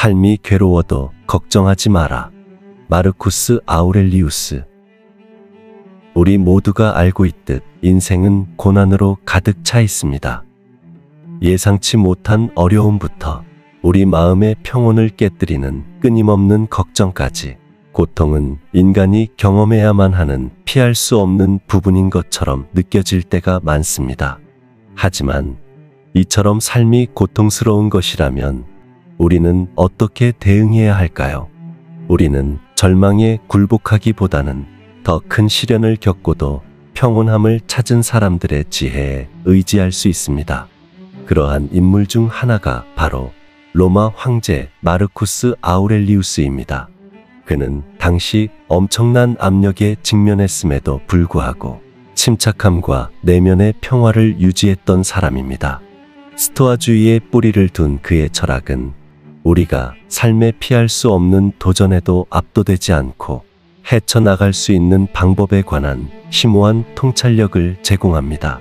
삶이 괴로워도 걱정하지 마라. 마르쿠스 아우렐리우스. 우리 모두가 알고 있듯 인생은 고난으로 가득 차 있습니다. 예상치 못한 어려움부터 우리 마음의 평온을 깨뜨리는 끊임없는 걱정까지, 고통은 인간이 경험해야만 하는 피할 수 없는 부분인 것처럼 느껴질 때가 많습니다. 하지만 이처럼 삶이 고통스러운 것이라면 우리는 어떻게 대응해야 할까요? 우리는 절망에 굴복하기보다는 더 큰 시련을 겪고도 평온함을 찾은 사람들의 지혜에 의지할 수 있습니다. 그러한 인물 중 하나가 바로 로마 황제 마르쿠스 아우렐리우스입니다. 그는 당시 엄청난 압력에 직면했음에도 불구하고 침착함과 내면의 평화를 유지했던 사람입니다. 스토아주의의 뿌리를 둔 그의 철학은 우리가 삶에 피할 수 없는 도전에도 압도되지 않고 헤쳐나갈 수 있는 방법에 관한 심오한 통찰력을 제공합니다.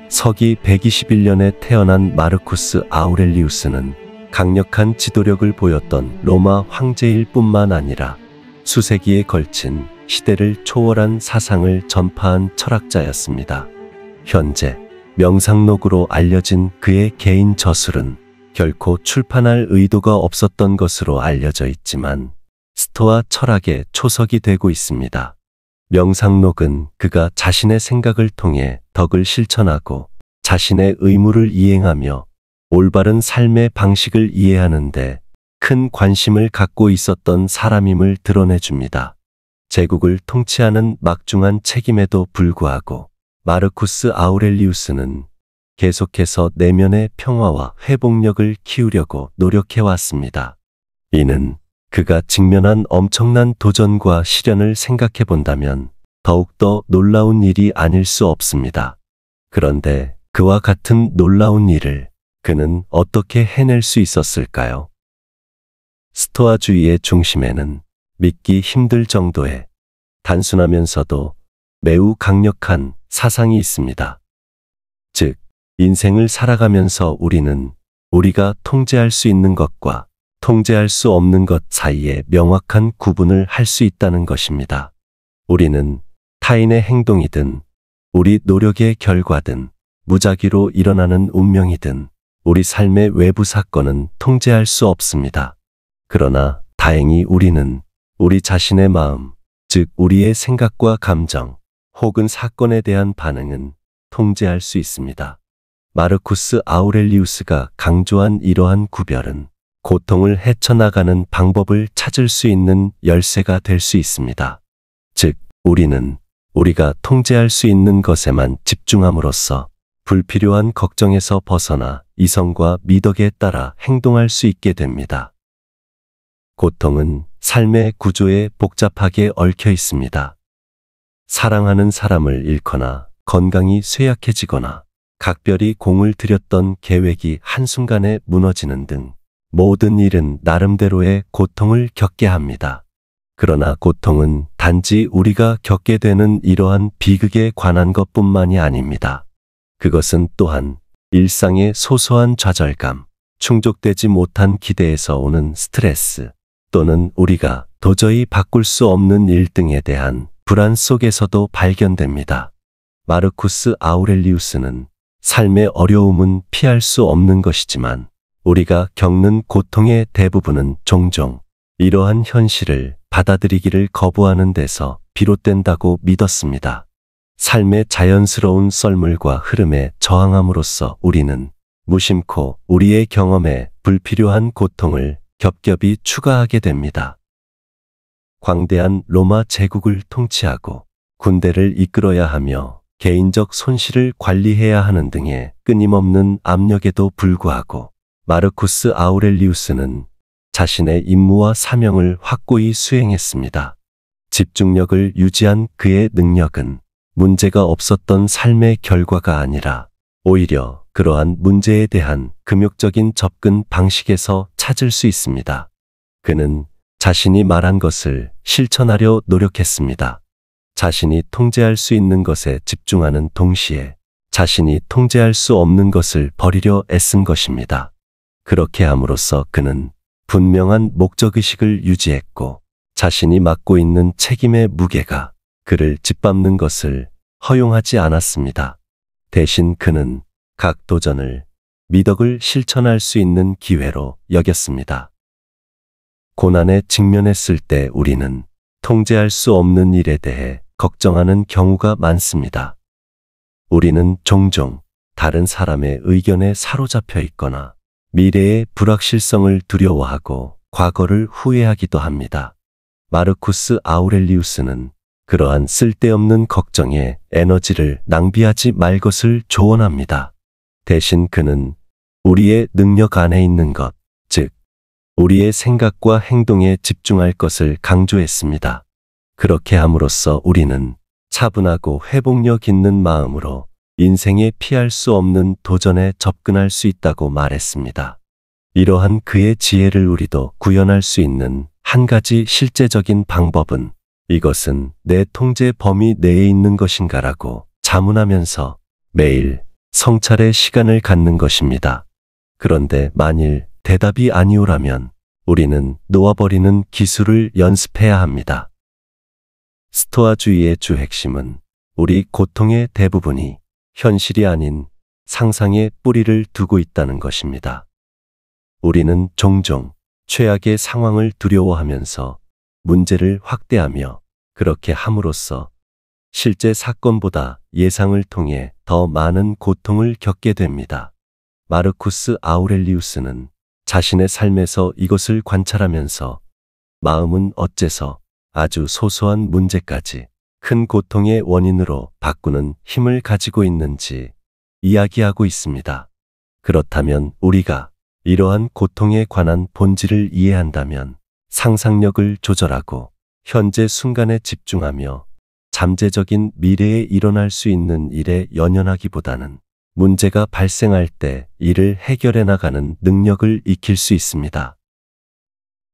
서기 121년에 태어난 마르쿠스 아우렐리우스는 강력한 지도력을 보였던 로마 황제일 뿐만 아니라 수세기에 걸친 시대를 초월한 사상을 전파한 철학자였습니다. 현재 명상록으로 알려진 그의 개인 저술은 결코 출판할 의도가 없었던 것으로 알려져 있지만 스토아 철학의 초석이 되고 있습니다. 명상록은 그가 자신의 생각을 통해 덕을 실천하고 자신의 의무를 이행하며 올바른 삶의 방식을 이해하는 데 큰 관심을 갖고 있었던 사람임을 드러내줍니다. 제국을 통치하는 막중한 책임에도 불구하고 마르쿠스 아우렐리우스는 계속해서 내면의 평화와 회복력을 키우려고 노력해왔습니다. 이는 그가 직면한 엄청난 도전과 시련을 생각해 본다면 더욱더 놀라운 일이 아닐 수 없습니다. 그런데 그와 같은 놀라운 일을 그는 어떻게 해낼 수 있었을까요? 스토아주의의 중심에는 믿기 힘들 정도의 단순하면서도 매우 강력한 사상이 있습니다. 즉, 인생을 살아가면서 우리는 우리가 통제할 수 있는 것과 통제할 수 없는 것 사이에 명확한 구분을 할 수 있다는 것입니다. 우리는 타인의 행동이든 우리 노력의 결과든 무작위로 일어나는 운명이든 우리 삶의 외부 사건은 통제할 수 없습니다. 그러나 다행히 우리는 우리 자신의 마음, 즉 우리의 생각과 감정 혹은 사건에 대한 반응은 통제할 수 있습니다. 마르쿠스 아우렐리우스가 강조한 이러한 구별은 고통을 헤쳐나가는 방법을 찾을 수 있는 열쇠가 될 수 있습니다. 즉, 우리는 우리가 통제할 수 있는 것에만 집중함으로써 불필요한 걱정에서 벗어나 이성과 미덕에 따라 행동할 수 있게 됩니다. 고통은 삶의 구조에 복잡하게 얽혀 있습니다. 사랑하는 사람을 잃거나 건강이 쇠약해지거나 각별히 공을 들였던 계획이 한순간에 무너지는 등 모든 일은 나름대로의 고통을 겪게 합니다. 그러나 고통은 단지 우리가 겪게 되는 이러한 비극에 관한 것뿐만이 아닙니다. 그것은 또한 일상의 소소한 좌절감, 충족되지 못한 기대에서 오는 스트레스, 또는 우리가 도저히 바꿀 수 없는 일 등에 대한 불안 속에서도 발견됩니다. 마르쿠스 아우렐리우스는 삶의 어려움은 피할 수 없는 것이지만 우리가 겪는 고통의 대부분은 종종 이러한 현실을 받아들이기를 거부하는 데서 비롯된다고 믿었습니다. 삶의 자연스러운 썰물과 흐름에 저항함으로써 우리는 무심코 우리의 경험에 불필요한 고통을 겹겹이 추가하게 됩니다. 광대한 로마 제국을 통치하고 군대를 이끌어야 하며 개인적 손실을 관리해야 하는 등의 끊임없는 압력에도 불구하고 마르쿠스 아우렐리우스는 자신의 임무와 사명을 확고히 수행했습니다. 집중력을 유지한 그의 능력은 문제가 없었던 삶의 결과가 아니라 오히려 그러한 문제에 대한 금욕적인 접근 방식에서 찾을 수 있습니다. 그는 자신이 말한 것을 실천하려 노력했습니다. 자신이 통제할 수 있는 것에 집중하는 동시에 자신이 통제할 수 없는 것을 버리려 애쓴 것입니다. 그렇게 함으로써 그는 분명한 목적의식을 유지했고 자신이 맡고 있는 책임의 무게가 그를 짓밟는 것을 허용하지 않았습니다. 대신 그는 각 도전을 미덕을 실천할 수 있는 기회로 여겼습니다. 고난에 직면했을 때 우리는 통제할 수 없는 일에 대해 걱정하는 경우가 많습니다. 우리는 종종 다른 사람의 의견에 사로잡혀 있거나 미래의 불확실성을 두려워하고 과거를 후회하기도 합니다. 마르쿠스 아우렐리우스는 그러한 쓸데없는 걱정에 에너지를 낭비하지 말 것을 조언합니다. 대신 그는 우리의 능력 안에 있는 것, 즉 우리의 생각과 행동에 집중할 것을 강조했습니다. 그렇게 함으로써 우리는 차분하고 회복력 있는 마음으로 인생에 피할 수 없는 도전에 접근할 수 있다고 말했습니다. 이러한 그의 지혜를 우리도 구현할 수 있는 한 가지 실제적인 방법은 이것은 내 통제 범위 내에 있는 것인가라고 자문하면서 매일 성찰의 시간을 갖는 것입니다. 그런데 만일 대답이 아니오라면 우리는 놓아버리는 기술을 연습해야 합니다. 스토아주의의 주 핵심은 우리 고통의 대부분이 현실이 아닌 상상의 뿌리를 두고 있다는 것입니다. 우리는 종종 최악의 상황을 두려워하면서 문제를 확대하며 그렇게 함으로써 실제 사건보다 예상을 통해 더 많은 고통을 겪게 됩니다. 마르쿠스 아우렐리우스는 자신의 삶에서 이것을 관찰하면서 마음은 어째서 아주 소소한 문제까지 큰 고통의 원인으로 바꾸는 힘을 가지고 있는지 이야기하고 있습니다. 그렇다면 우리가 이러한 고통에 관한 본질을 이해한다면 상상력을 조절하고 현재 순간에 집중하며 잠재적인 미래에 일어날 수 있는 일에 연연하기보다는 문제가 발생할 때 이를 해결해 나가는 능력을 익힐 수 있습니다.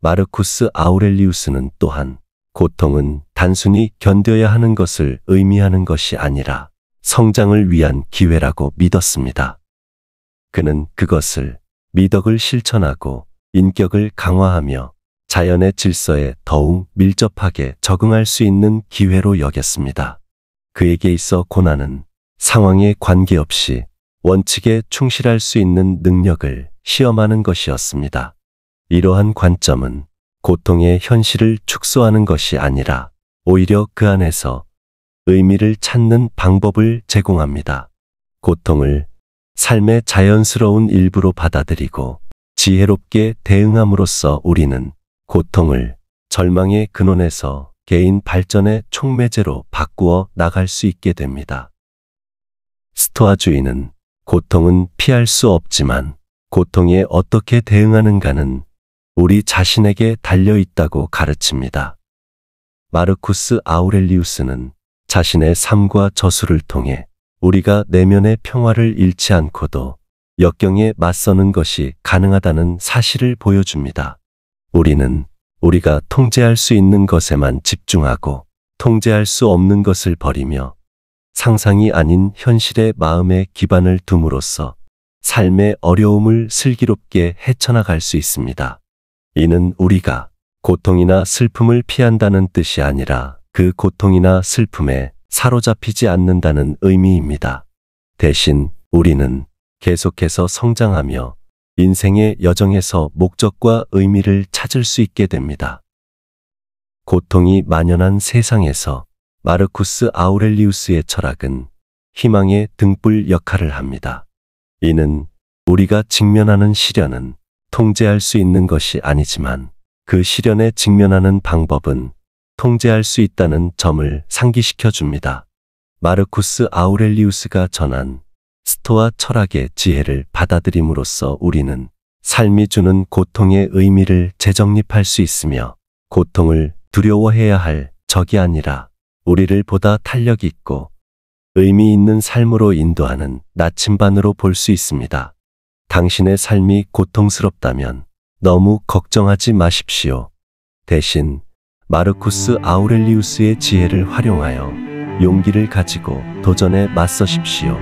마르쿠스 아우렐리우스는 또한 고통은 단순히 견뎌야 하는 것을 의미하는 것이 아니라 성장을 위한 기회라고 믿었습니다. 그는 그것을 미덕을 실천하고 인격을 강화하며 자연의 질서에 더욱 밀접하게 적응할 수 있는 기회로 여겼습니다. 그에게 있어 고난은 상황에 관계없이 원칙에 충실할 수 있는 능력을 시험하는 것이었습니다. 이러한 관점은 고통의 현실을 축소하는 것이 아니라 오히려 그 안에서 의미를 찾는 방법을 제공합니다. 고통을 삶의 자연스러운 일부로 받아들이고 지혜롭게 대응함으로써 우리는 고통을 절망의 근원에서 개인 발전의 촉매제로 바꾸어 나갈 수 있게 됩니다. 스토아주의는 고통은 피할 수 없지만 고통에 어떻게 대응하는가는 우리 자신에게 달려 있다고 가르칩니다. 마르쿠스 아우렐리우스는 자신의 삶과 저술을 통해 우리가 내면의 평화를 잃지 않고도 역경에 맞서는 것이 가능하다는 사실을 보여줍니다. 우리는 우리가 통제할 수 있는 것에만 집중하고 통제할 수 없는 것을 버리며 상상이 아닌 현실의 마음에 기반을 둠으로써 삶의 어려움을 슬기롭게 헤쳐나갈 수 있습니다. 이는 우리가 고통이나 슬픔을 피한다는 뜻이 아니라 그 고통이나 슬픔에 사로잡히지 않는다는 의미입니다. 대신 우리는 계속해서 성장하며 인생의 여정에서 목적과 의미를 찾을 수 있게 됩니다. 고통이 만연한 세상에서 마르쿠스 아우렐리우스의 철학은 희망의 등불 역할을 합니다. 이는 우리가 직면하는 시련은 통제할 수 있는 것이 아니지만 그 시련에 직면하는 방법은 통제할 수 있다는 점을 상기시켜 줍니다. 마르쿠스 아우렐리우스가 전한 스토아 철학의 지혜를 받아들임으로써 우리는 삶이 주는 고통의 의미를 재정립할 수 있으며 고통을 두려워해야 할 적이 아니라 우리를 보다 탄력 있고 의미 있는 삶으로 인도하는 나침반으로 볼 수 있습니다. 당신의 삶이 고통스럽다면 너무 걱정하지 마십시오. 대신 마르쿠스 아우렐리우스의 지혜를 활용하여 용기를 가지고 도전에 맞서십시오.